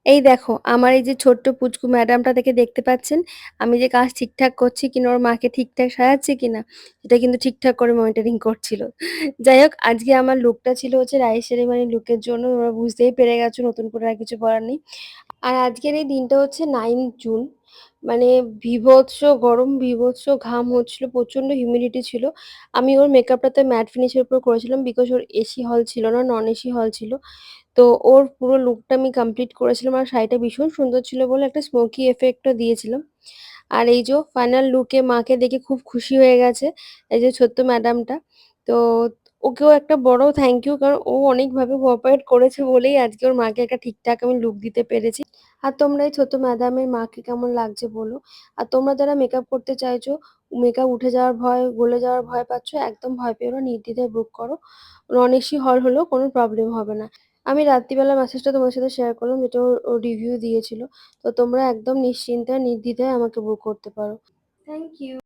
এই দেখো আমার এই যে ছোট্ট পুচকু ম্যাডামটা থেকে দেখতে পাচ্ছেন আমি যে কাজ ঠিকঠাক করছি কিনা ওর মাকে ঠিকঠাক সাজাচ্ছি কিনা সেটা কিন্তু ঠিকঠাক করে মনিটরিং করছিল। যাই হোক আজকে আমার লুকটা ছিল হচ্ছে রাইস সেরেমনি লুকের জন্য তোমরা বুঝতেই পেরে গেছো, নতুন করে আর কিছু বলার নেই। আর আজকের এই দিনটা হচ্ছে 9 জুন। মানে বীভৎস গরম, বীভৎস ঘাম হচ্ছিল, প্রচণ্ড হিউমিডিটি ছিল। আমি ওর মেকআপটা তো ম্যাট ফিনিশের উপর করেছিলাম বিকজ ওর এসি হল ছিল না, নন এসি হল ছিল। তো ওর পুরো লুকটা আমি কমপ্লিট করেছিলাম আর শাড়িটা ভীষণ সুন্দর ছিল বলে একটা স্মোকি এফেক্টও দিয়েছিলাম। আর এই যে ফাইনাল লুকে মাকে দেখে খুব খুশি হয়ে গেছে এই যে ছোট্ট ম্যাডামটা। তো ওকেও একটা বড় থ্যাংক ইউ, কারণ ও অনেকভাবে কোঅপারেট করেছে বলেই আজকে ওর মাকে একটা ঠিকঠাক আমি লুক দিতে পেরেছি। আর তোমরা এই ছোট্ট ম্যাডামের মাকে কেমন লাগছে বলো। আর তোমরা যারা মেকআপ করতে চাইছো, মেকআপ উঠে যাওয়ার ভয়, গলে যাওয়ার ভয় পাচ্ছ, একদম ভয় পেও না, নির্দ্বিধায় বুক করো। নন এসি হল হলেও কোনো প্রবলেম হবে না। আমি রাত্রিবেলা মেসেজটা তোমার সাথে শেয়ার করলাম যেটা ও রিভিউ দিয়েছিল। তো তোমরা একদম নিশ্চিন্তে নির্দ্বিধায় আমাকে বুক করতে পারো। Thank you.